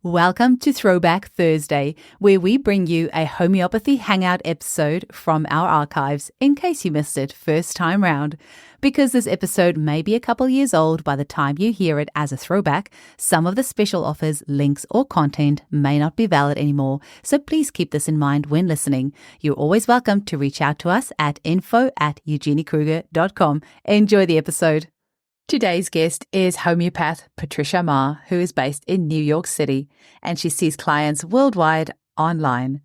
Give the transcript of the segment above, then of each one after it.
Welcome to Throwback Thursday, where we bring you a homeopathy hangout episode from our archives in case you missed it first time round. Because this episode may be a couple years old by the time you hear it as a throwback, some of the special offers, links, or content may not be valid anymore, so please keep this in mind when listening. You're always welcome to reach out to us at info@eugeniekruger.com. Enjoy the episode. Today's guest is homeopath Patricia Maher, who is based in New York City, and she sees clients worldwide online.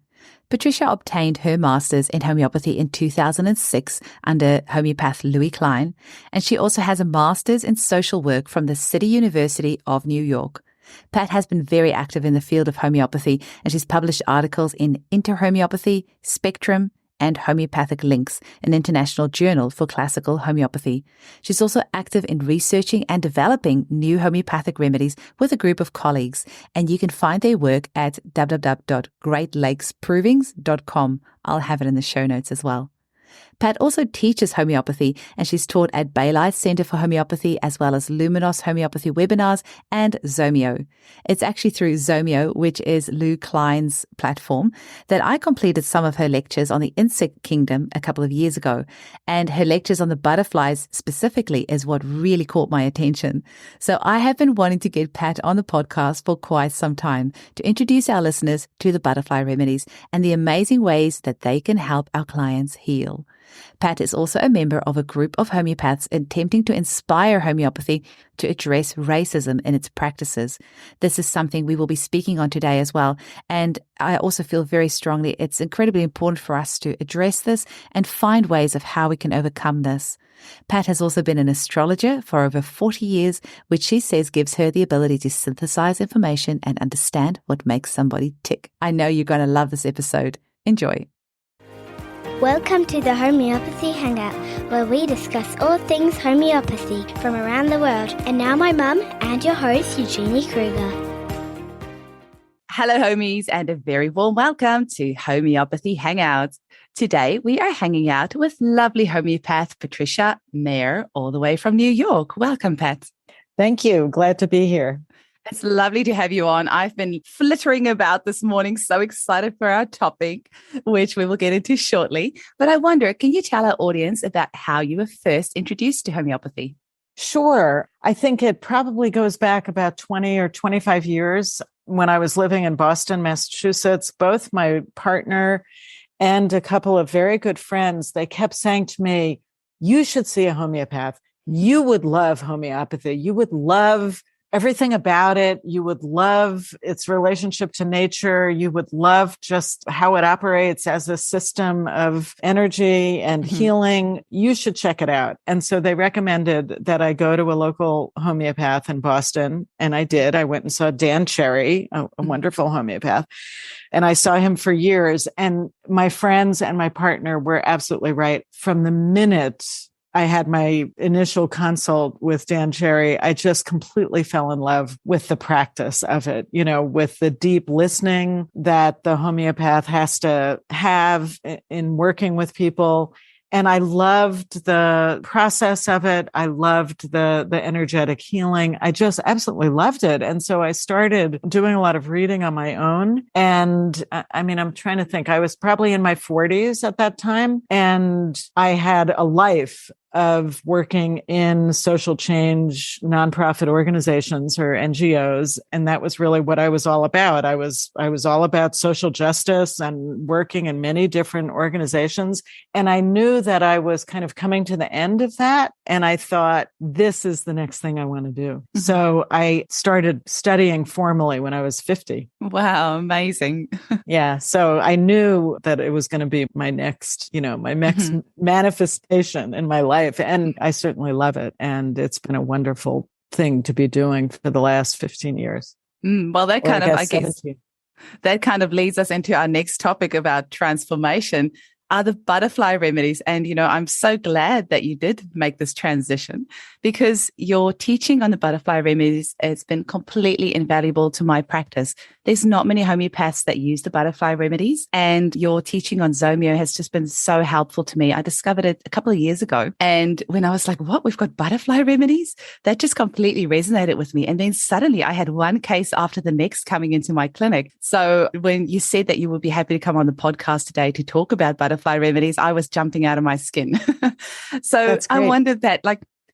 Patricia obtained her master's in homeopathy in 2006 under homeopath Louis Klein, and she also has a master's in social work from the City University of New York. Pat has been very active in the field of homeopathy, and she's published articles in Interhomeopathy, Spectrum, and Homeopathic Links, an international journal for classical homeopathy. She's also active in researching and developing new homeopathic remedies with a group of colleagues, and you can find their work at www.greatlakesprovings.com. I'll have it in the show notes as well. Pat also teaches homeopathy, and she's taught at Baylight Center for Homeopathy, as well as Luminos Homeopathy webinars and Zomeo. It's actually through Zomeo, which is Louis Klein's platform, that I completed some of her lectures on the insect kingdom a couple of years ago, and her lectures on the butterflies specifically is what really caught my attention. So I have been wanting to get Pat on the podcast for quite some time to introduce our listeners to the butterfly remedies and the amazing ways that they can help our clients heal. Pat is also a member of a group of homeopaths attempting to inspire homeopathy to address racism in its practices. This is something we will be speaking on today as well. And I also feel very strongly it's incredibly important for us to address this and find ways of how we can overcome this. Pat has also been an astrologer for over 40 years, which she says gives her the ability to synthesize information and understand what makes somebody tick. I know you're going to love this episode. Enjoy. Welcome to the Homeopathy Hangout, where we discuss all things homeopathy from around the world. And now my mum and your host, Eugenie Kruger. Hello, homies, and a very warm welcome to Homeopathy Hangouts. Today, we are hanging out with lovely homeopath Patricia Maher, all the way from New York. Welcome, Pat. Thank you. Glad to be here. It's lovely to have you on. I've been flittering about this morning, so excited for our topic, which we will get into shortly. But I wonder, can you tell our audience about how you were first introduced to homeopathy? Sure. I think it probably goes back about 20 or 25 years when I was living in Boston, Massachusetts. Both my partner and a couple of very good friends, they kept saying to me, you should see a homeopath. You would love homeopathy. You would love everything about it. You would love its relationship to nature. You would love just how it operates as a system of energy and healing. You should check it out. And so they recommended that I go to a local homeopath in Boston. And I did. I went and saw Dan Cherry, a wonderful homeopath. And I saw him for years. And my friends and my partner were absolutely right. From the minute I had my initial consult with Dan Cherry, I just completely fell in love with the practice of it, with the deep listening that the homeopath has to have in working with people. And I loved the process of it. I loved the energetic healing. I just absolutely loved it. And so I started doing a lot of reading on my own. And I'm trying to think, I was probably in my 40s at that time. And I had a life of working in social change nonprofit organizations or NGOs. And that was really what I was all about. I was all about social justice and working in many different organizations. And I knew that I was kind of coming to the end of that. And I thought, this is the next thing I want to do. Mm-hmm. So I started studying formally when I was 50. Wow, amazing. Yeah. So I knew that it was going to be my next manifestation in my life. And I certainly love it. And it's been a wonderful thing to be doing for the last 15 years. Well, that kind of leads us into our next topic about transformation. are the butterfly remedies. And, I'm so glad that you did make this transition, because your teaching on the butterfly remedies has been completely invaluable to my practice. There's not many homeopaths that use the butterfly remedies, and your teaching on Zomio has just been so helpful to me. I discovered it a couple of years ago. And when I was like, what, we've got butterfly remedies? That just completely resonated with me. And then suddenly I had one case after the next coming into my clinic. So when you said that you would be happy to come on the podcast today to talk about butterfly remedies, I was jumping out of my skin. So I wondered that,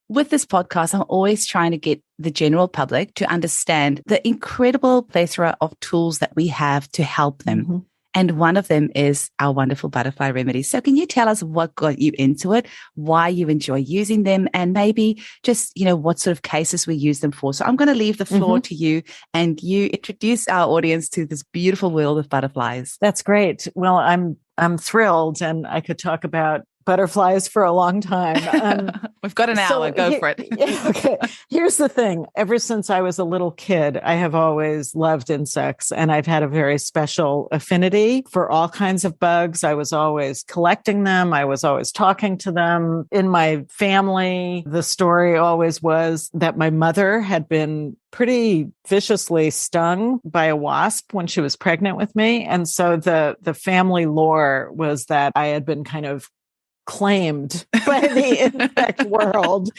with this podcast, I'm always trying to get the general public to understand the incredible plethora of tools that we have to help them. Mm-hmm. And one of them is our wonderful butterfly remedies. So can you tell us what got you into it, why you enjoy using them, and maybe just, what sort of cases we use them for? So I'm going to leave the floor to you, and you introduce our audience to this beautiful world of butterflies. That's great. Well, I'm thrilled, and I could talk about butterflies for a long time. We've got an hour. Go for it. Okay. Here's the thing. Ever since I was a little kid, I have always loved insects, and I've had a very special affinity for all kinds of bugs. I was always collecting them. I was always talking to them. In my family, the story always was that my mother had been pretty viciously stung by a wasp when she was pregnant with me. And so the family lore was that I had been kind of claimed by the insect world,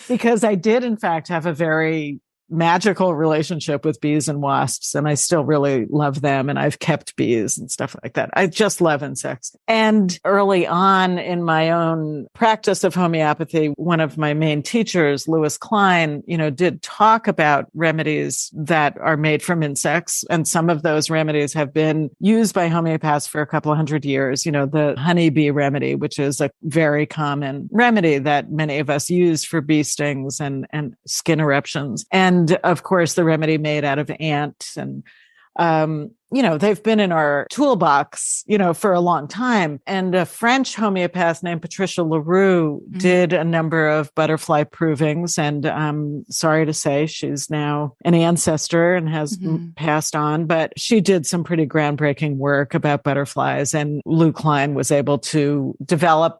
because I did, in fact, have a very magical relationship with bees and wasps, and I still really love them, and I've kept bees and stuff like that. I just love insects. And early on in my own practice of homeopathy, one of my main teachers, Louis Klein, did talk about remedies that are made from insects, and some of those remedies have been used by homeopaths for a couple of hundred years. The honeybee remedy, which is a very common remedy that many of us use for bee stings and skin eruptions. And of course, the remedy made out of ant. And, they've been in our toolbox, for a long time. And a French homeopath named Patricia Maher did a number of butterfly provings. And I'm sorry to say she's now an ancestor and has passed on, but she did some pretty groundbreaking work about butterflies. And Louis Klein was able to develop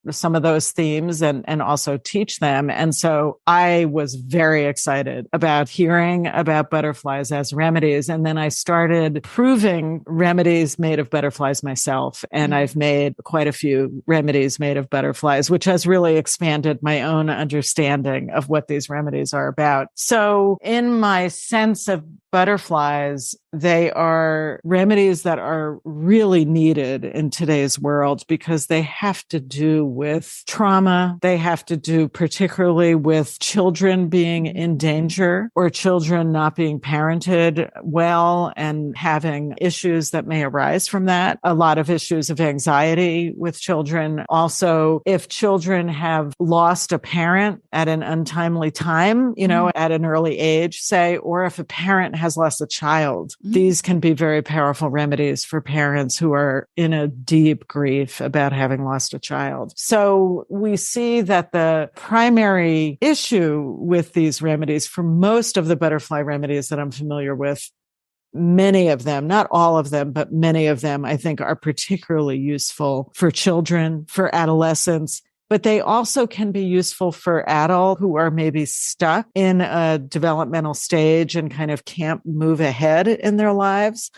some of those themes and also teach them. And so I was very excited about hearing about butterflies as remedies. And then I started proving remedies made of butterflies myself. And I've made quite a few remedies made of butterflies, which has really expanded my own understanding of what these remedies are about. So in my sense of butterflies, they are remedies that are really needed in today's world, because they have to do with trauma. They have to do particularly with children being in danger, or children not being parented well and having issues that may arise from that. A lot of issues of anxiety with children. Also, if children have lost a parent at an untimely time, at an early age, say, or if a parent has lost a child, these can be very powerful remedies for parents who are in a deep grief about having lost a child. So we see that the primary issue with these remedies, for most of the butterfly remedies that I'm familiar with, many of them, not all of them, but many of them, I think, are particularly useful for children, for adolescents, but they also can be useful for adults who are maybe stuck in a developmental stage and kind of can't move ahead in their lives.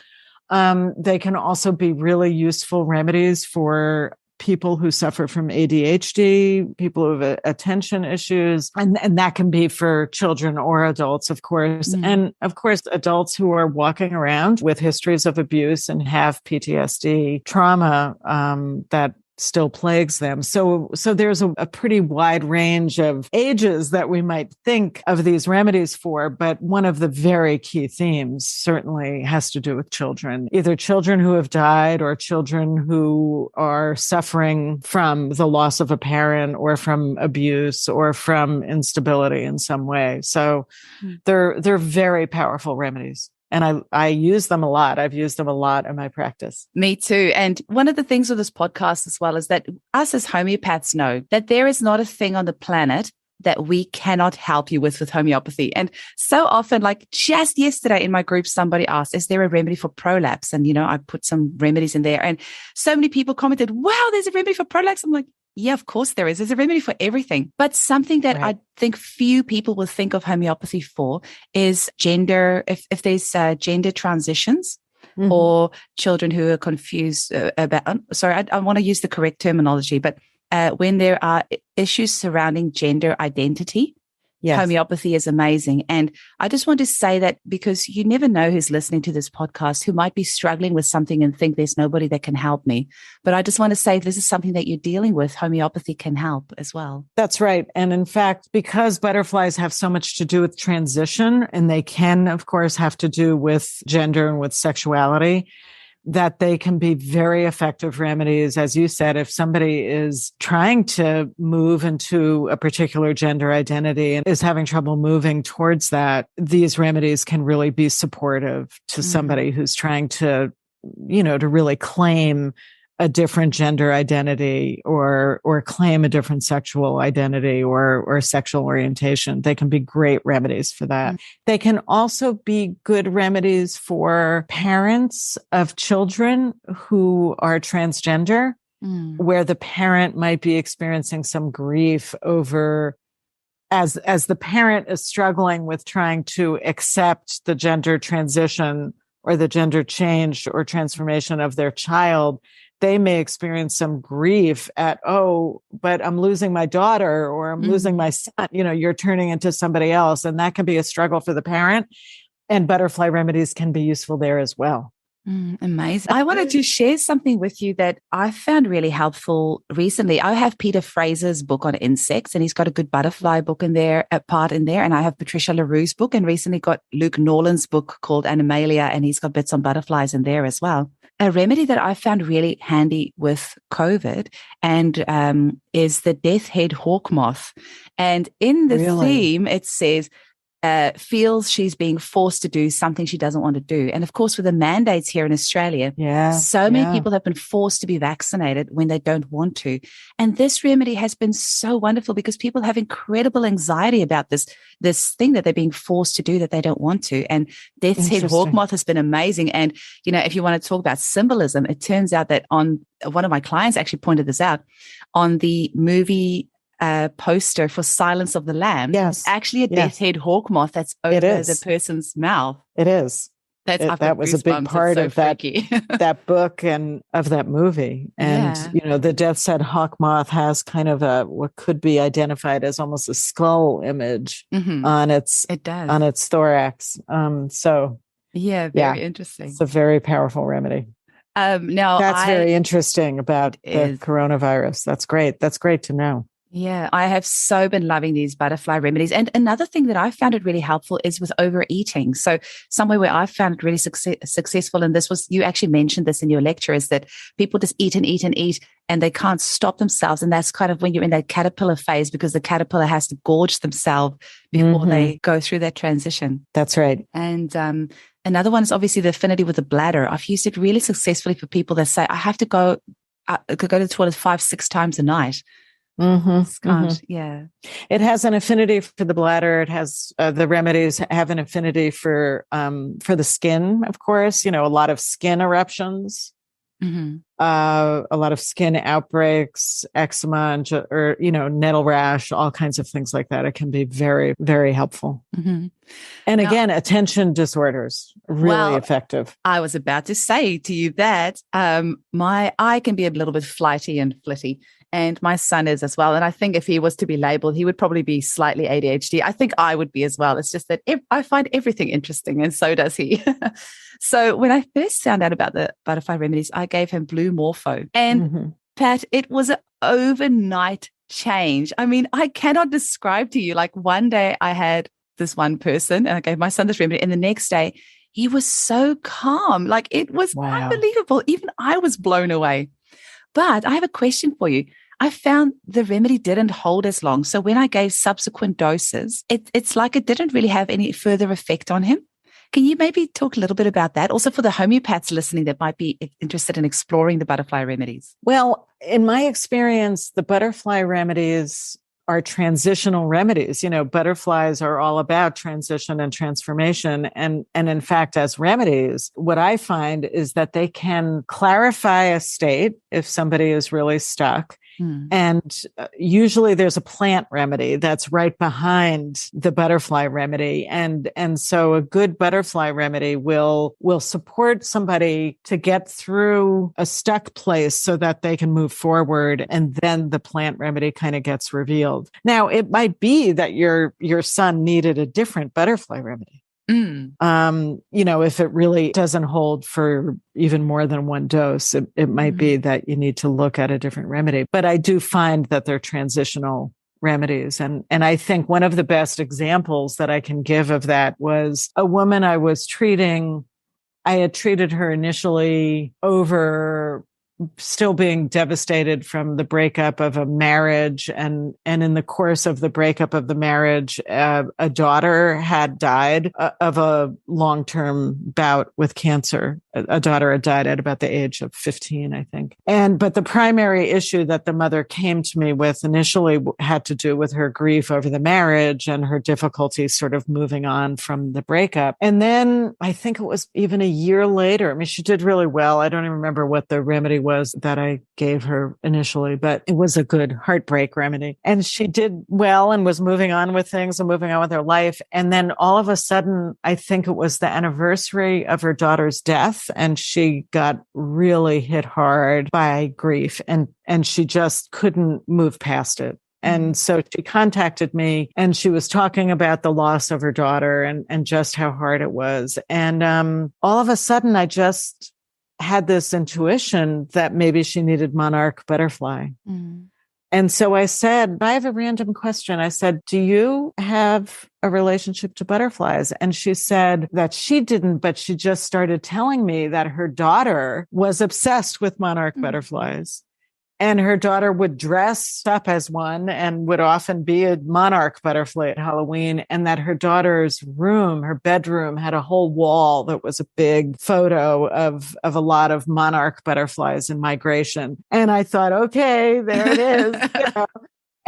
They can also be really useful remedies for people who suffer from ADHD, people who have attention issues, and that can be for children or adults, of course. And of course, adults who are walking around with histories of abuse and have PTSD trauma that still plagues them. So there's a pretty wide range of ages that we might think of these remedies for, but one of the very key themes certainly has to do with children, either children who have died or children who are suffering from the loss of a parent or from abuse or from instability in some way. So they're very powerful remedies. And I use them a lot. I've used them a lot in my practice. Me too. And one of the things with this podcast as well is that us as homeopaths know that there is not a thing on the planet that we cannot help you with homeopathy. And so often, like just yesterday in my group, somebody asked, is there a remedy for prolapse? And, I put some remedies in there, and so many people commented, wow, there's a remedy for prolapse. I'm like, yeah, of course there is. There's a remedy for everything. But something that I think few people will think of homeopathy for is gender, if there's gender transitions, or children who are confused about, I want to use the correct terminology, but when there are issues surrounding gender identity, homeopathy is amazing. And I just want to say that because you never know who's listening to this podcast who might be struggling with something and think there's nobody that can help me. But I just want to say if this is something that you're dealing with, homeopathy can help as well. That's right. And in fact, because butterflies have so much to do with transition, and they can, of course, have to do with gender and with sexuality, that they can be very effective remedies. As you said, if somebody is trying to move into a particular gender identity and is having trouble moving towards that, these remedies can really be supportive to somebody who's trying to, to really claim a different gender identity or claim a different sexual identity or sexual orientation. They can be great remedies for that. They can also be good remedies for parents of children who are transgender, where the parent might be experiencing some grief over as the parent is struggling with trying to accept the gender transition or the gender change or transformation of their child. They may experience some grief at, but I'm losing my daughter or I'm losing my son. You're turning into somebody else. And that can be a struggle for the parent. And butterfly remedies can be useful there as well. Amazing. I wanted to share something with you that I found really helpful recently. I have Peter Fraser's book on insects, and he's got a good butterfly book in there, a part in there. And I have Patricia LaRue's book, and recently got Luke Norland's book called Animalia, and he's got bits on butterflies in there as well. A remedy that I found really handy with COVID and is the death head hawk moth. And in the theme, it says, feels she's being forced to do something she doesn't want to do. And of course, with the mandates here in Australia, so many people have been forced to be vaccinated when they don't want to. And this remedy has been so wonderful because people have incredible anxiety about this thing that they're being forced to do that they don't want to. And death's head hawk moth has been amazing. And, if you want to talk about symbolism, it turns out that one of my clients actually pointed this out on the movie poster for Silence of the Lambs. Yes. Actually a death head hawk moth that's over the person's mouth. It is. That was a big part of that book and of that movie. And, the death's head hawk moth has kind of what could be identified as almost a skull image on its thorax. Very interesting. It's a very powerful remedy. Now that's very interesting about the coronavirus. That's great. That's great to know. Yeah, I have so been loving these butterfly remedies. And another thing that I found it really helpful is with overeating. So somewhere where I found it really successful, and this was, you actually mentioned this in your lecture, is that people just eat and eat and eat and they can't stop themselves. And that's kind of when you're in that caterpillar phase, because the caterpillar has to gorge themselves before they go through that transition. That's right. And another one is obviously the affinity with the bladder. I've used it really successfully for people that say, I have to go to the toilet 5-6 times a night. It has an affinity for the bladder. It has the remedies have an affinity for the skin, of course. A lot of skin eruptions, a lot of skin outbreaks, eczema, or nettle rash, all kinds of things like that. It can be very, very helpful. And again, attention disorders, really effective. I was about to say to you that my eye can be a little bit flighty and flitty. And my son is as well. And I think if he was to be labeled, he would probably be slightly ADHD. I think I would be as well. It's just that I find everything interesting, and so does he. So when I first found out about the butterfly remedies, I gave him blue morpho. And Pat, it was an overnight change. I mean, I cannot describe to you, like one day I had this one person and I gave my son this remedy, and the next day he was so calm. Like it was unbelievable. Even I was blown away. But I have a question for you. I found the remedy didn't hold as long. So when I gave subsequent doses, it's like it didn't really have any further effect on him. Can you maybe talk a little bit about that? Also for the homeopaths listening that might be interested in exploring the butterfly remedies. Well, in my experience, the butterfly remedies are transitional remedies. Butterflies are all about transition and transformation. And in fact, as remedies, what I find is that they can clarify a state if somebody is really stuck. And usually there's a plant remedy that's right behind the butterfly remedy. And so a good butterfly remedy will support somebody to get through a stuck place so that they can move forward. And then the plant remedy kind of gets revealed. Now, it might be that your son needed a different butterfly remedy. If it really doesn't hold for even more than one dose, it might be that you need to look at a different remedy. But I do find that they're transitional remedies. And I think one of the best examples that I can give of that was a woman I was treating. I had treated her initially over still being devastated from the breakup of a marriage. And in the course of the breakup of the marriage, a daughter had died of a long-term bout with cancer. A daughter had died at about the age of 15, I think. But the primary issue that the mother came to me with initially had to do with her grief over the marriage and her difficulty sort of moving on from the breakup. And then I think it was even a year later. I mean, she did really well. I don't even remember what the remedy was that I gave her initially, but it was a good heartbreak remedy. And she did well and was moving on with things and moving on with her life. And then all of a sudden, I think it was the anniversary of her daughter's death, and she got really hit hard by grief, and she just couldn't move past it. And so she contacted me, and she was talking about the loss of her daughter and just how hard it was. And all of a sudden, I just had this intuition that maybe she needed monarch butterfly. And so I said, I have a random question. I said, do you have a relationship to butterflies? And she said that she didn't, but she just started telling me that her daughter was obsessed with monarch butterflies. And her daughter would dress up as one and would often be a monarch butterfly at Halloween. And that her daughter's room, her bedroom, had a whole wall that was a big photo of a lot of monarch butterflies in migration. And I thought, okay, there it is.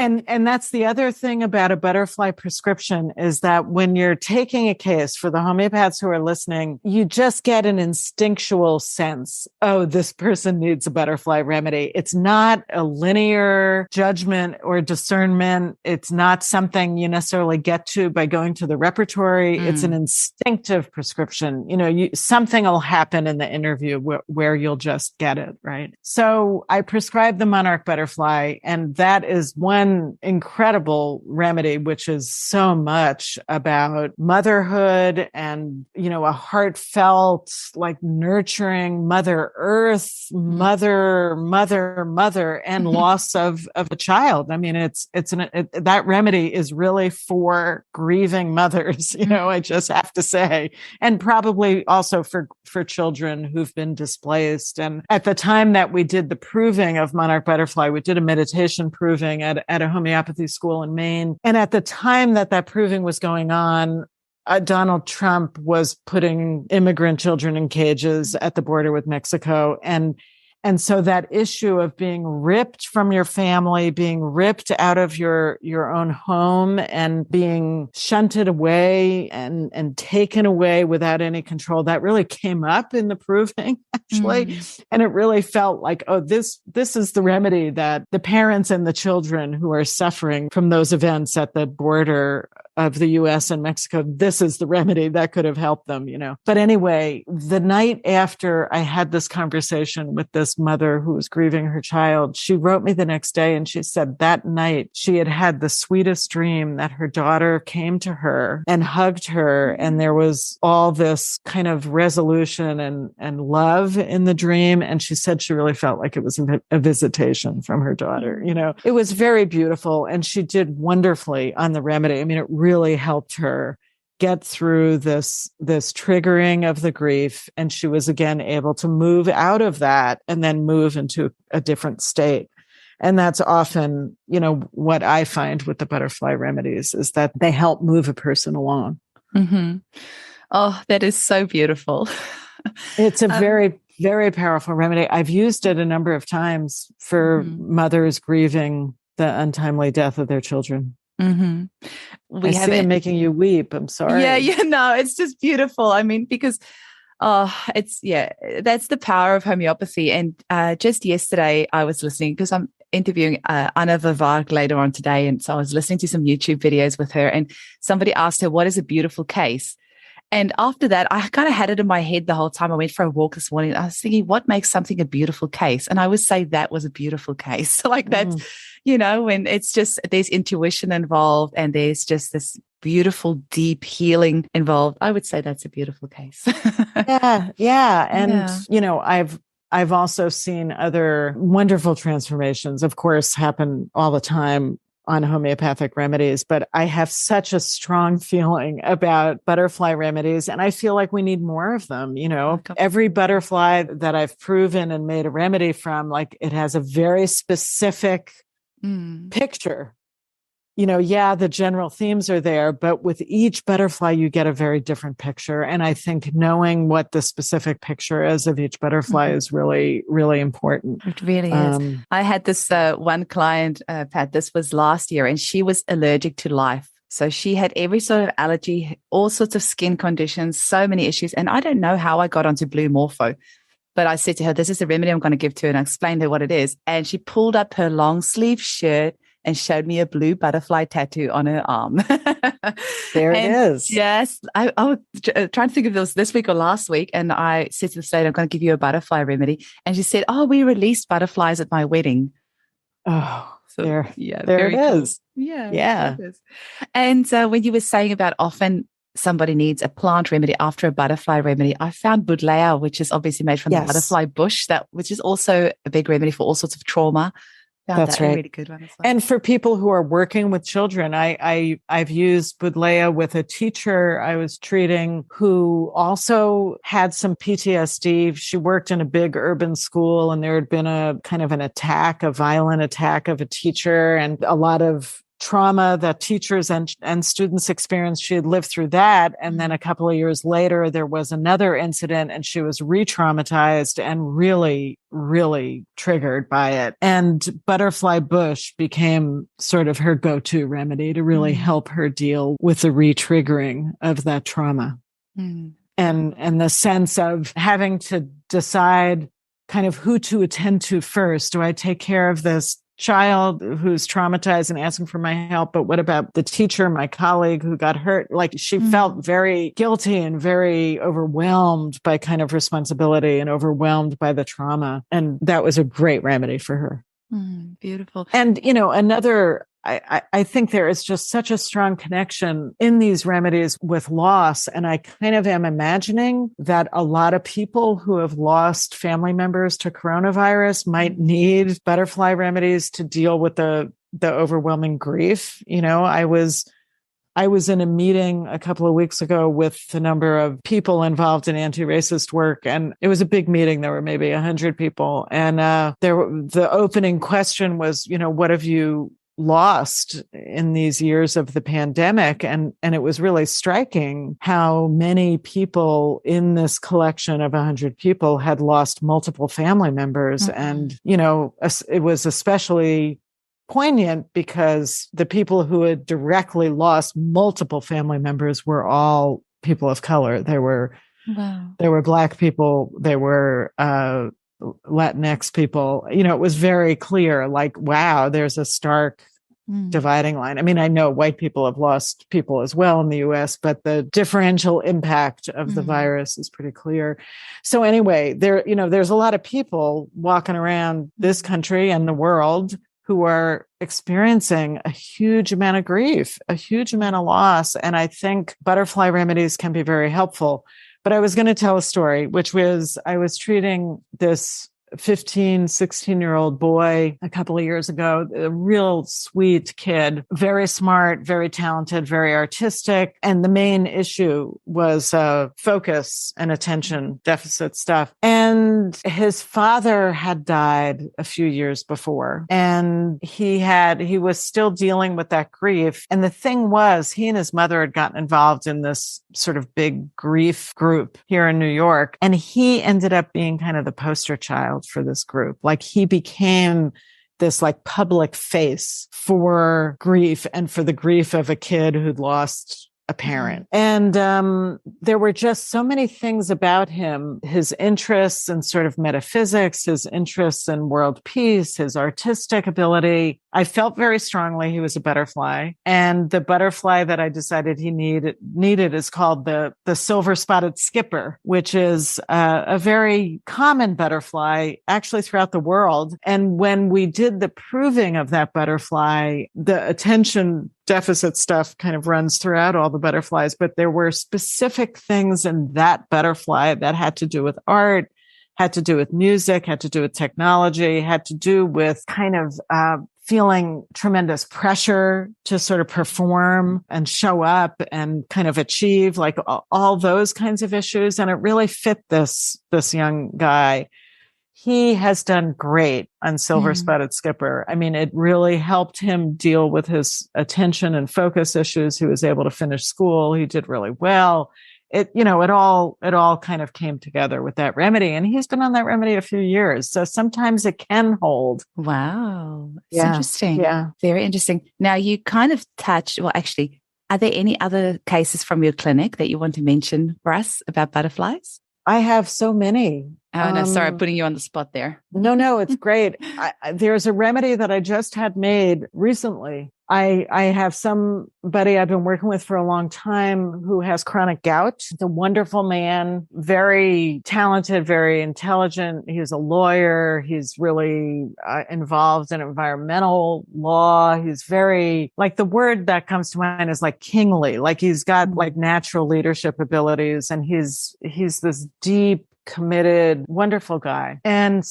And that's the other thing about a butterfly prescription, is that when you're taking a case, for the homeopaths who are listening, you just get an instinctual sense, oh, this person needs a butterfly remedy. It's not a linear judgment or discernment. It's not something you necessarily get to by going to the repertory. It's an instinctive prescription. Something will happen in the interview where you'll just get it, right? So I prescribed the monarch butterfly, and that is one incredible remedy, which is so much about motherhood and, a heartfelt, like nurturing Mother Earth, mother, and loss of a child. I mean, that remedy is really for grieving mothers, I just have to say, and probably also for children who've been displaced. And at the time that we did the proving of monarch butterfly, we did a meditation proving at a homeopathy school in Maine. And at the time that proving was going on, Donald Trump was putting immigrant children in cages at the border with Mexico. And so that issue of being ripped from your family, being ripped out of your own home, and being shunted away and taken away without any control, that really came up in the proving, actually. And it really felt like, oh, this is the remedy that the parents and the children who are suffering from those events at the border of the US and Mexico, this is the remedy that could have helped them, But anyway, the night after I had this conversation with this mother who was grieving her child, she wrote me the next day, and she said that night she had the sweetest dream that her daughter came to her and hugged her. And there was all this kind of resolution and love in the dream. And she said she really felt like it was a visitation from her daughter. It was very beautiful. And she did wonderfully on the remedy. I mean, it really helped her get through this triggering of the grief. And she was again able to move out of that and then move into a different state. And that's often, what I find with the butterfly remedies, is that they help move a person along. Oh, that is so beautiful. It's a very, very powerful remedy. I've used it a number of times for mothers grieving the untimely death of their children. Mm-hmm. I see it making you weep. I'm sorry. Yeah, no, it's just beautiful. I mean, because that's the power of homeopathy. And just yesterday I was listening, because I'm interviewing Anna Vivark later on today. And so I was listening to some YouTube videos with her, and somebody asked her, what is a beautiful case? And after that, I kind of had it in my head the whole time. I went for a walk this morning. I was thinking, what makes something a beautiful case? And I would say that was a beautiful case. So like that's, when it's just, there's intuition involved and there's just this beautiful, deep healing involved. I would say that's a beautiful case. Yeah. And, I've also seen other wonderful transformations, of course, happen all the time on homeopathic remedies, but I have such a strong feeling about butterfly remedies, and I feel like we need more of them. Every butterfly that I've proven and made a remedy from, like, it has a very specific picture. The general themes are there, but with each butterfly, you get a very different picture. And I think knowing what the specific picture is of each butterfly is really, really important. It really is. I had this one client, Pat, this was last year, and she was allergic to life. So she had every sort of allergy, all sorts of skin conditions, so many issues. And I don't know how I got onto Blue Morpho. But I said to her, this is the remedy I'm going to give to her, and I explained to her what it is. And she pulled up her long sleeve shirt and showed me a blue butterfly tattoo on her arm. There it is. Yes. I was trying to think if it was this week or last week. And I said to the lady, I'm going to give you a butterfly remedy. And she said, we released butterflies at my wedding. Oh, so there it is. Cool. Yeah. Yeah. It is. And when you were saying about often somebody needs a plant remedy after a butterfly remedy, I found Budleia, which is obviously made from the butterfly bush, which is also a big remedy for all sorts of trauma. That's right. A really good one as well. And for people who are working with children, I've used Budleia with a teacher I was treating who also had some PTSD. She worked in a big urban school, and there had been a kind of a violent attack of a teacher, and a lot of trauma that teachers and students experienced. She had lived through that. And then a couple of years later, there was another incident, and she was re-traumatized and really, really triggered by it. And butterfly bush became sort of her go-to remedy to really help her deal with the re-triggering of that trauma. And the sense of having to decide kind of who to attend to first. Do I take care of this child who's traumatized and asking for my help, but what about the teacher, my colleague who got hurt? Like, she felt very guilty and very overwhelmed by kind of responsibility and overwhelmed by the trauma. And that was a great remedy for her. Beautiful. And, I think there is just such a strong connection in these remedies with loss. And I kind of am imagining that a lot of people who have lost family members to coronavirus might need butterfly remedies to deal with the overwhelming grief. I was in a meeting a couple of weeks ago with a number of people involved in anti-racist work, and it was a big meeting. There were maybe 100 people. And the opening question was, what have you lost in these years of the pandemic? And it was really striking how many people in this collection of 100 people had lost multiple family members. And, it was especially poignant because the people who had directly lost multiple family members were all people of color. There were Black people, there were Latinx people. It was very clear, like, wow, there's a stark dividing line. I mean, I know white people have lost people as well in the US, but the differential impact of the virus is pretty clear. So anyway, there's a lot of people walking around this country and the world who are experiencing a huge amount of grief, a huge amount of loss. And I think butterfly remedies can be very helpful. But I was going to tell a story, which was I was treating this 16-year-old boy a couple of years ago, a real sweet kid, very smart, very talented, very artistic. And the main issue was focus and attention deficit stuff. And his father had died a few years before, and he was still dealing with that grief. And the thing was, he and his mother had gotten involved in this sort of big grief group here in New York. And he ended up being kind of the poster child for this group. Like, he became this like public face for grief and for the grief of a kid who'd lost a parent. And there were just so many things about him, his interests in sort of metaphysics, his interests in world peace, his artistic ability. I felt very strongly he was a butterfly. And the butterfly that I decided he needed is called the silver-spotted skipper, which is a very common butterfly actually throughout the world. And when we did the proving of that butterfly, the attention deficit stuff kind of runs throughout all the butterflies, but there were specific things in that butterfly that had to do with art, had to do with music, had to do with technology, had to do with kind of feeling tremendous pressure to sort of perform and show up and kind of achieve, like all those kinds of issues. And it really fit this young guy. He has done great on Silver Spotted Skipper. I mean, it really helped him deal with his attention and focus issues. He was able to finish school. He did really well. It all kind of came together with that remedy. And he's been on that remedy a few years. So sometimes it can hold. Wow. It's interesting. Yeah. Very interesting. Now you kind of touched, well, actually, are there any other cases from your clinic that you want to mention for us about butterflies? I have so many. Oh, no, sorry, I'm putting you on the spot there. No, it's great. There's a remedy that I just had made recently. I have somebody I've been working with for a long time who has chronic gout. He's a wonderful man, very talented, very intelligent. He's a lawyer. He's really involved in environmental law. He's very, like, the word that comes to mind is like kingly, like he's got like natural leadership abilities, and he's this deep, committed, wonderful guy. And,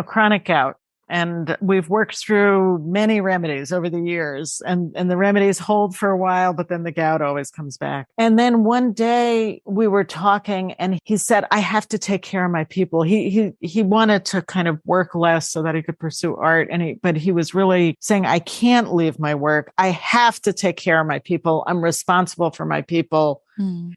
chronic gout. And we've worked through many remedies over the years, and the remedies hold for a while, but then the gout always comes back. And then one day we were talking and he said, I have to take care of my people. He wanted to kind of work less so that he could pursue art. But he was really saying, I can't leave my work. I have to take care of my people. I'm responsible for my people.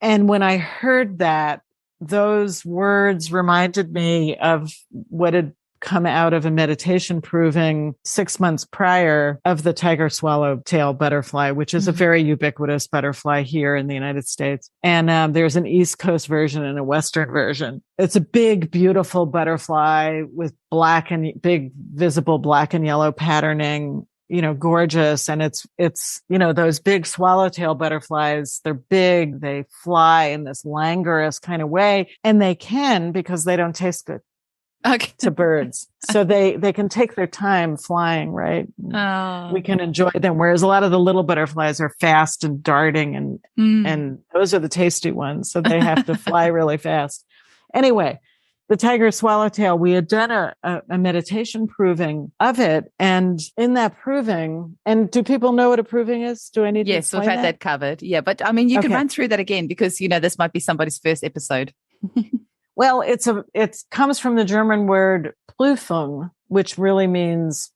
And when I heard that, those words reminded me of what had come out of a meditation proving 6 months prior of the tiger swallowtail butterfly, which is a very ubiquitous butterfly here in the United States. And there's an East Coast version and a Western version. It's a big, beautiful butterfly with big, visible black and yellow patterning, gorgeous. And it's, those big swallowtail butterflies, they're big, they fly in this languorous kind of way, and they can because they don't taste good. To birds. So they can take their time flying, right? Oh. We can enjoy them. Whereas a lot of the little butterflies are fast and darting and those are the tasty ones. So they have to fly really fast. Anyway, the tiger swallowtail, we had done a meditation proving of it. And in that proving, and do people know what a proving is? Do I need to explain we've had that covered. Yeah. But I mean, you can run through that again because, this might be somebody's first episode. Well, it comes from the German word Prüfung, which really means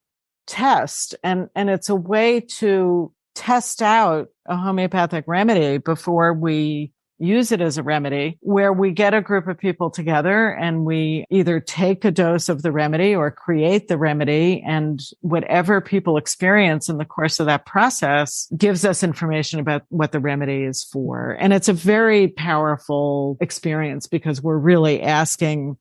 test. And it's a way to test out a homeopathic remedy before we use it as a remedy, where we get a group of people together and we either take a dose of the remedy or create the remedy, and whatever people experience in the course of that process gives us information about what the remedy is for. And it's a very powerful experience because we're really asking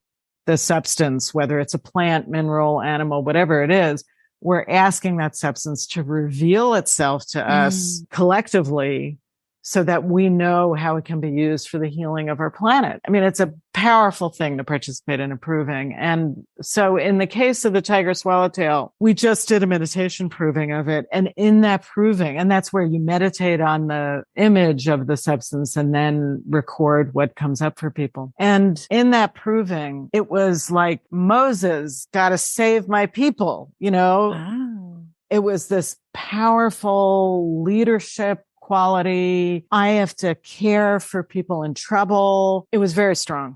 the substance, whether it's a plant, mineral, animal, whatever it is, we're asking that substance to reveal itself to us collectively, so that we know how it can be used for the healing of our planet. I mean, it's a powerful thing to participate in proving. And so in the case of the tiger swallowtail, we just did a meditation proving of it. And in that proving, and that's where you meditate on the image of the substance and then record what comes up for people. And in that proving, it was like, Moses, gotta save my people, Wow. It was this powerful leadership quality. I have to care for people in trouble. It was very strong.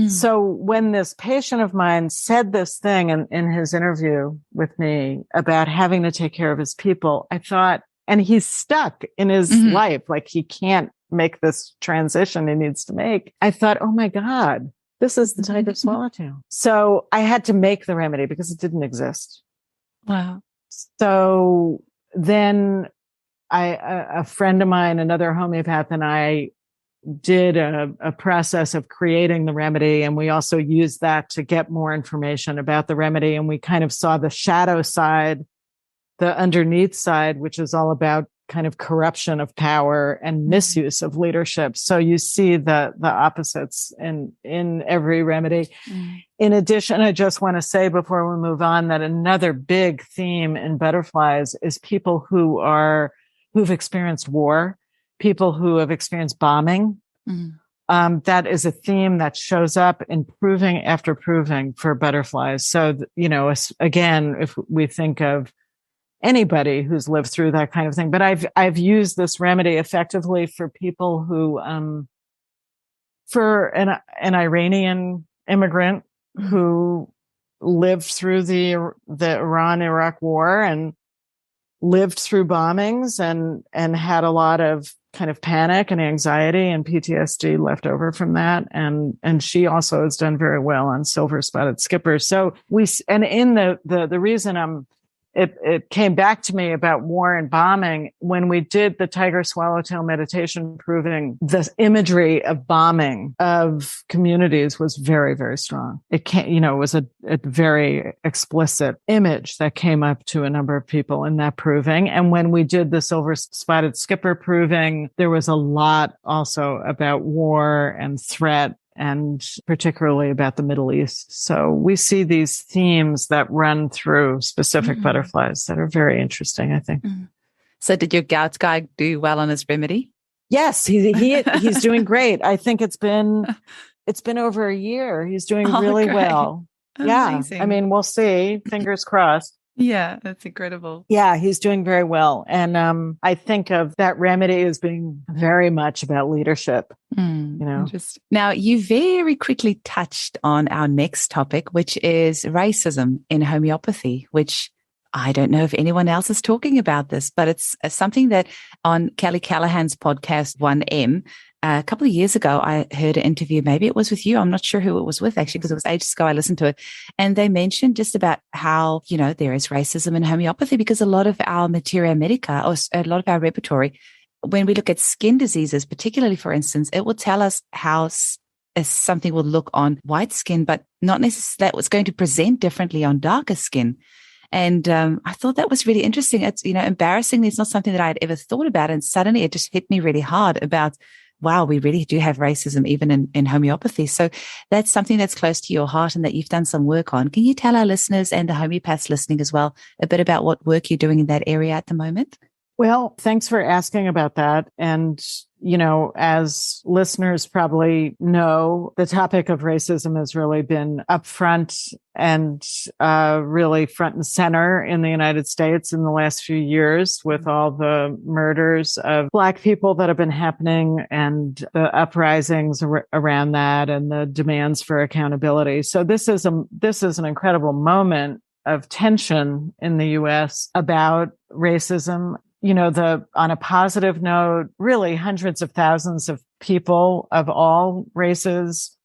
So when this patient of mine said this thing in his interview with me about having to take care of his people, I thought, and he's stuck in his life, like he can't make this transition he needs to make. I thought, oh my God, this is the tiger swallowtail. So I had to make the remedy because it didn't exist. Wow. So then a friend of mine, another homeopath, and I did a process of creating the remedy. And we also used that to get more information about the remedy. And we kind of saw the shadow side, the underneath side, which is all about kind of corruption of power and misuse of leadership. So you see the opposites in every remedy. In addition, I just want to say before we move on that another big theme in butterflies is people who've experienced war, people who have experienced bombing. That is a theme that shows up in proving after proving for butterflies. So, again, if we think of anybody who's lived through that kind of thing, but I've used this remedy effectively for people who, for an Iranian immigrant who lived through the Iran-Iraq war and lived through bombings and had a lot of kind of panic and anxiety and PTSD left over from that. And she also has done very well on silver spotted skipper. So in the reason it came back to me about war and bombing when we did the tiger swallowtail meditation, proving the imagery of bombing of communities was very, very strong. It was a very explicit image that came up to a number of people in that proving. And when we did the silver spotted skipper proving, there was a lot also about war and threat, and particularly about the Middle East. So we see these themes that run through specific butterflies that are very interesting, I think. So did your gout guy do well on his remedy? Yes, he's doing great. I think it's been over a year. He's doing really well. Amazing. Yeah. I mean, we'll see. Fingers crossed. Yeah, that's incredible. Yeah, he's doing very well. And I think of that remedy as being very much about leadership. Now, you very quickly touched on our next topic, which is racism in homeopathy, which I don't know if anyone else is talking about this, but it's something that on Kelly Callahan's podcast, 1M, a couple of years ago, I heard an interview. Maybe it was with you. I'm not sure who it was with, actually, because it was ages ago I listened to it. And they mentioned just about how, there is racism in homeopathy because a lot of our materia medica, or a lot of our repertory, when we look at skin diseases, particularly, for instance, it will tell us how something will look on white skin, but not necessarily that it's going to present differently on darker skin. And I thought that was really interesting. It's, embarrassingly, it's not something that I had ever thought about. And suddenly it just hit me really hard about, wow, we really do have racism even in homeopathy. So that's something that's close to your heart and that you've done some work on. Can you tell our listeners and the homeopaths listening as well a bit about what work you're doing in that area at the moment? Well, thanks for asking about that. And, as listeners probably know, the topic of racism has really been upfront and really front and center in the United States in the last few years with all the murders of Black people that have been happening and the uprisings around that and the demands for accountability. So this is an incredible moment of tension in the U.S. about racism. On a positive note, really hundreds of thousands of people of all races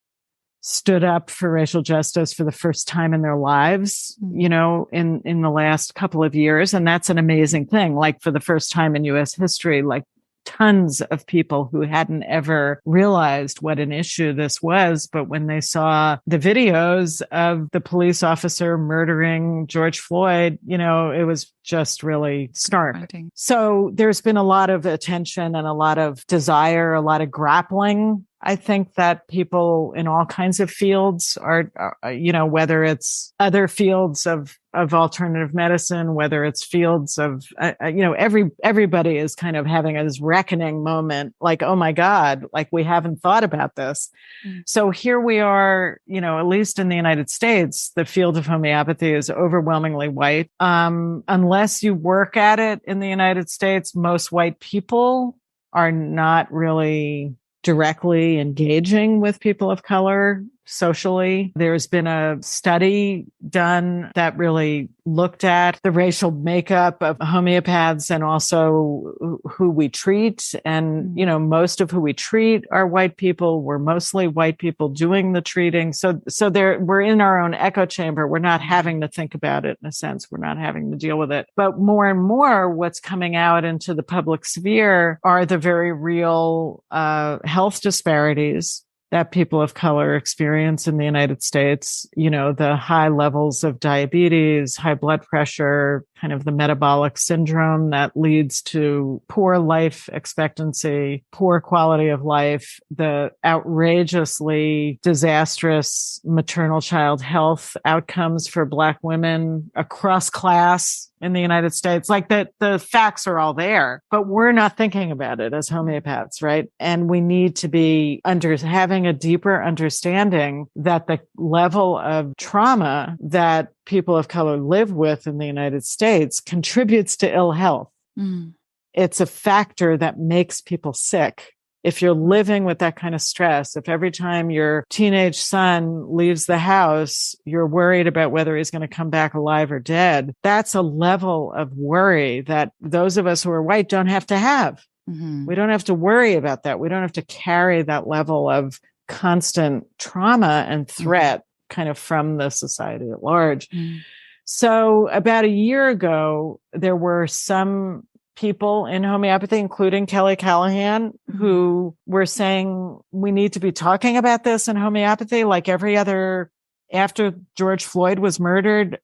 stood up for racial justice for the first time in their lives, in the last couple of years. And that's an amazing thing. Like for the first time in U.S. history, like tons of people who hadn't ever realized what an issue this was. But when they saw the videos of the police officer murdering George Floyd, it was just really stark. So there's been a lot of attention and a lot of desire, a lot of grappling. I think that people in all kinds of fields are, whether it's other fields of alternative medicine, whether it's fields of, everybody is kind of having this reckoning moment, like, oh my God, like we haven't thought about this. So here we are, at least in the United States, the field of homeopathy is overwhelmingly white. Unless you work at it in the United States, most white people are not really directly engaging with people of color socially. There's been a study done that really looked at the racial makeup of homeopaths and also who we treat. And, most of who we treat are white people. We're mostly white people doing the treating. So we're in our own echo chamber. We're not having to think about it in a sense. We're not having to deal with it. But more and more, what's coming out into the public sphere are the very real health disparities that people of color experience in the United States, the high levels of diabetes, high blood pressure, kind of the metabolic syndrome that leads to poor life expectancy, poor quality of life, the outrageously disastrous maternal child health outcomes for Black women across class in the United States. Like the facts are all there, but we're not thinking about it as homeopaths, right? And we need to be having a deeper understanding that the level of trauma that people of color live with in the United States contributes to ill health. It's a factor that makes people sick. If you're living with that kind of stress, if every time your teenage son leaves the house, you're worried about whether he's going to come back alive or dead, that's a level of worry that those of us who are white don't have to have. We don't have to worry about that. We don't have to carry that level of constant trauma and threat kind of from the society at large. So about a year ago, there were some people in homeopathy, including Kelly Callahan, who were saying we need to be talking about this in homeopathy. Like after George Floyd was murdered,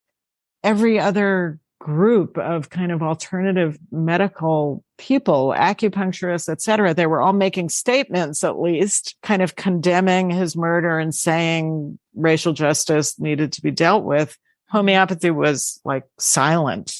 every other group of kind of alternative medical people, acupuncturists, et cetera, they were all making statements, at least kind of condemning his murder and saying racial justice needed to be dealt with. Homeopathy was like silent.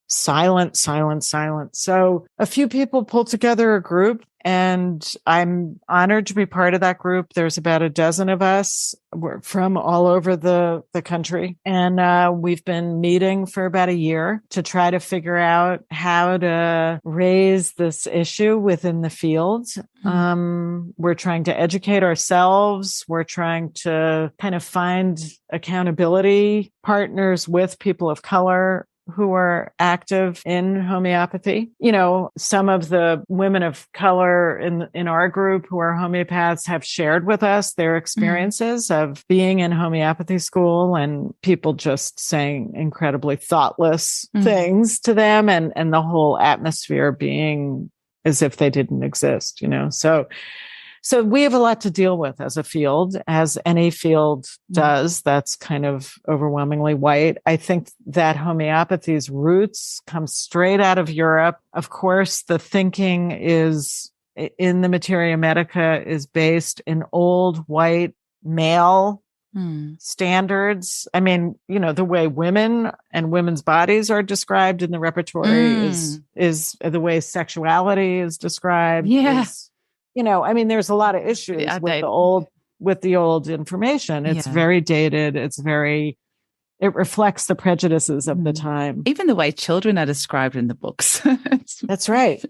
So a few people pulled together a group, and I'm honored to be part of that group. There's about a dozen of us. We're from all over the country. And we've been meeting for about a year to try to figure out how to raise this issue within the field. We're trying to educate ourselves. We're trying to kind of find accountability partners with people of color who are active in homeopathy. Some of the women of color in our group who are homeopaths have shared with us their experiences of being in homeopathy school and people just saying incredibly thoughtless things to them and the whole atmosphere being as if they didn't exist, So we have a lot to deal with as a field, as any field does that's kind of overwhelmingly white. I think that homeopathy's roots come straight out of Europe. Of course, the thinking is in the Materia Medica is based in old white male standards. I mean, the way women and women's bodies are described in the repertory is the way sexuality is described. Yeah. There's a lot of issues with the old information. It's very dated. It reflects the prejudices of the time. Even the way children are described in the books. That's right.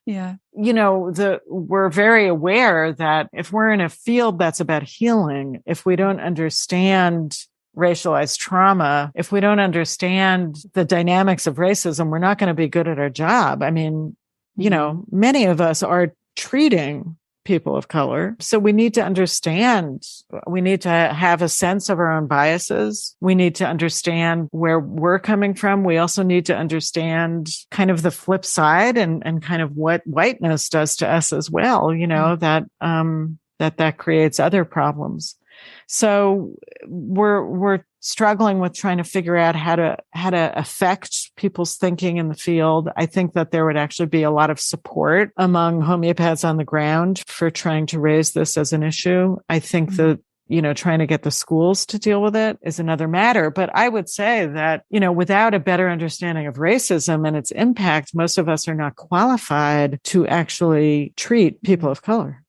Yeah. We're very aware that if we're in a field that's about healing, if we don't understand racialized trauma, if we don't understand the dynamics of racism, we're not going to be good at our job. I mean, many of us are treating people of color. So we need to understand, we need to have a sense of our own biases. We need to understand where we're coming from. We also need to understand kind of the flip side and kind of what whiteness does to us as well, that creates other problems. So we're struggling with trying to figure out how to affect people's thinking in the field. I think that there would actually be a lot of support among homeopaths on the ground for trying to raise this as an issue. I think that, trying to get the schools to deal with it is another matter. But I would say that, without a better understanding of racism and its impact, most of us are not qualified to actually treat people of color.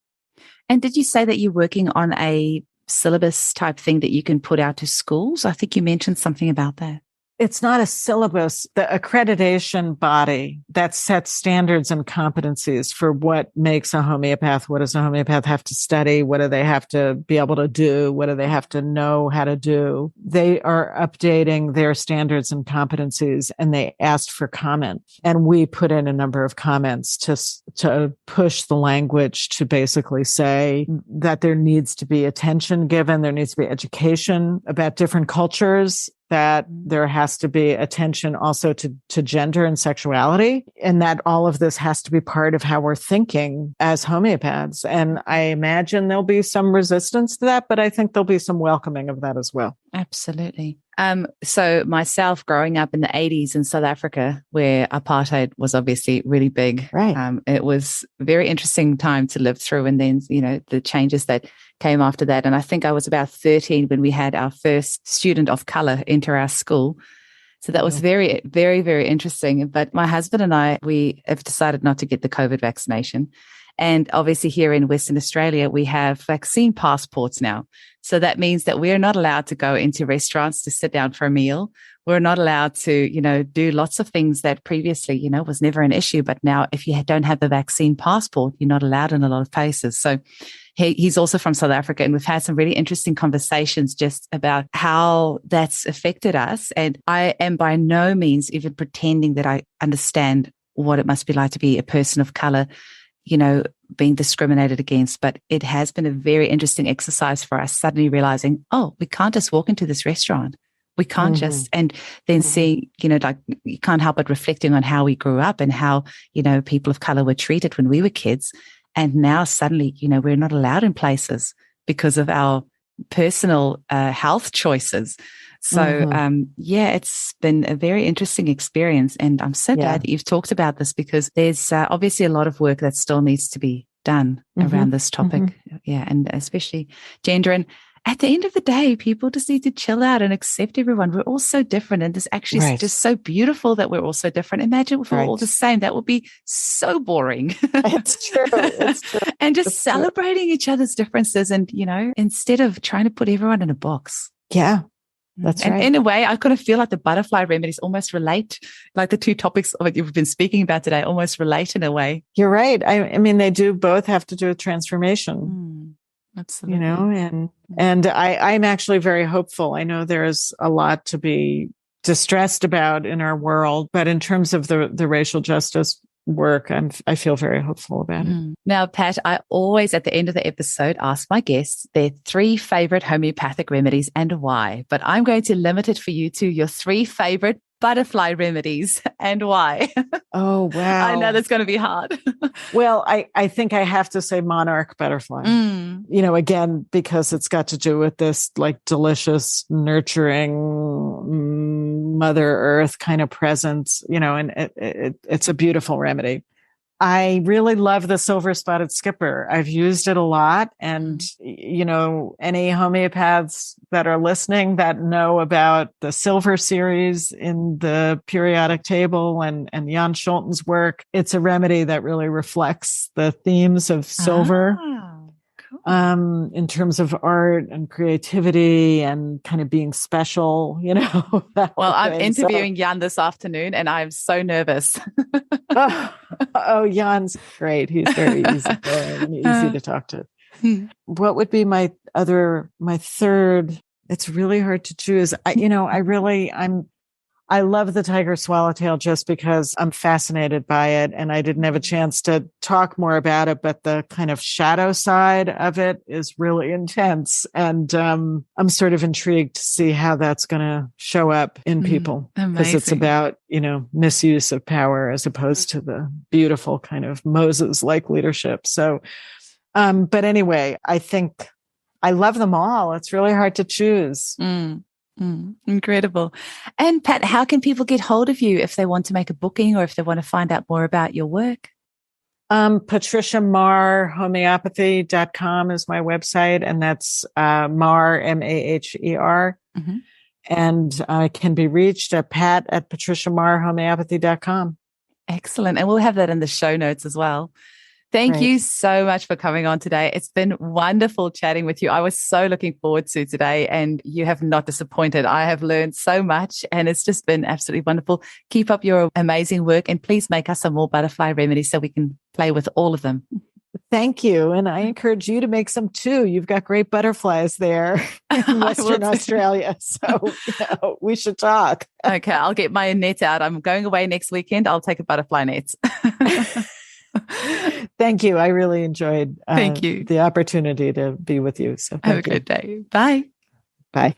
And did you say that you're working on a syllabus type thing that you can put out to schools? I think you mentioned something about that. it's not a syllabus. The accreditation body that sets standards and competencies for what makes a homeopath. What does a homeopath have to study? What do they have to be able to do? What do they have to know how to do? They are updating their standards and competencies, and they asked for comment. And we put in a number of comments to push the language to basically say that there needs to be attention given, there needs to be education about different cultures, that there has to be attention also to gender and sexuality, and that all of this has to be part of how we're thinking as homeopaths. And I imagine there'll be some resistance to that, but I think there'll be some welcoming of that as well. Absolutely. So myself growing up in the 80s in South Africa, where apartheid was obviously really big, right. It was a very interesting time to live through. And then, the changes that came after that. And I think I was about 13 when we had our first student of color enter our school. So that was very, very, very interesting. But my husband and I, we have decided not to get the COVID vaccination. And obviously here in Western Australia, we have vaccine passports now. So that means that we're not allowed to go into restaurants to sit down for a meal. We're not allowed to, do lots of things that previously, was never an issue. But now if you don't have the vaccine passport, you're not allowed in a lot of places. So he's also from South Africa, and we've had some really interesting conversations just about how that's affected us. And I am by no means even pretending that I understand what it must be like to be a person of color, being discriminated against. But it has been a very interesting exercise for us, suddenly realizing, oh, we can't just walk into this restaurant. We can't just, and then seeing, you can't help but reflecting on how we grew up and how, people of color were treated when we were kids. And now suddenly, we're not allowed in places because of our personal health choices. So, it's been a very interesting experience. And I'm so glad that you've talked about this, because there's obviously a lot of work that still needs to be done around this topic. Yeah. And especially gender. And at the end of the day, people just need to chill out and accept everyone. We're all so different. And it's actually just so beautiful that we're all so different. Imagine if we're all the same. That would be so boring. It's true. It's true. And just celebrating each other's differences and, instead of trying to put everyone in a box. Yeah. That's right. And in a way, I kind of feel like the butterfly remedies almost relate, like the two topics that you've been speaking about today almost relate in a way. You're right. I mean, they do both have to do with transformation. Absolutely. And I'm actually very hopeful. I know there's a lot to be distressed about in our world, but in terms of the racial justice work, I feel very hopeful about it. Now, Pat, I always at the end of the episode ask my guests their 3 favorite homeopathic remedies and why, but I'm going to limit it for you to your 3 favorite butterfly remedies and why. Oh, wow. I know that's going to be hard. Well, I think I have to say monarch butterfly, again, because it's got to do with this like delicious, nurturing Mother Earth kind of presence, and it's a beautiful remedy. I really love the silver spotted skipper. I've used it a lot. And, any homeopaths that are listening that know about the silver series in the periodic table and Jan Schulten's work, it's a remedy that really reflects the themes of silver. In terms of art and creativity and kind of being special, Well, I'm interviewing Jan this afternoon and I'm so nervous. Jan's great. He's very easy and easy to talk to. What would be my third? It's really hard to choose. I love the tiger swallowtail just because I'm fascinated by it, and I didn't have a chance to talk more about it, but the kind of shadow side of it is really intense. And I'm sort of intrigued to see how that's going to show up in people, because it's about, misuse of power as opposed to the beautiful kind of Moses-like leadership. So, but anyway, I think I love them all. It's really hard to choose. Incredible. And Pat, how can people get hold of you if they want to make a booking or if they want to find out more about your work? Patricia Maher homeopathy.com is my website, and that's Maher, Maher. And I can be reached at pat@patriciamaherhomeopathy.com. Excellent. And we'll have that in the show notes as well. Thank Great. you so much for coming on today. It's been wonderful chatting with you. I was so looking forward to today, and you have not disappointed. I have learned so much, and it's just been absolutely wonderful. Keep up your amazing work, and please make us some more butterfly remedies so we can play with all of them. Thank you. And I encourage you to make some too. You've got great butterflies there in Western Australia. So we should talk. Okay, I'll get my net out. I'm going away next weekend. I'll take a butterfly net. Thank you. I really enjoyed Thank you. the opportunity to be with you. So have a good day. Bye. Bye.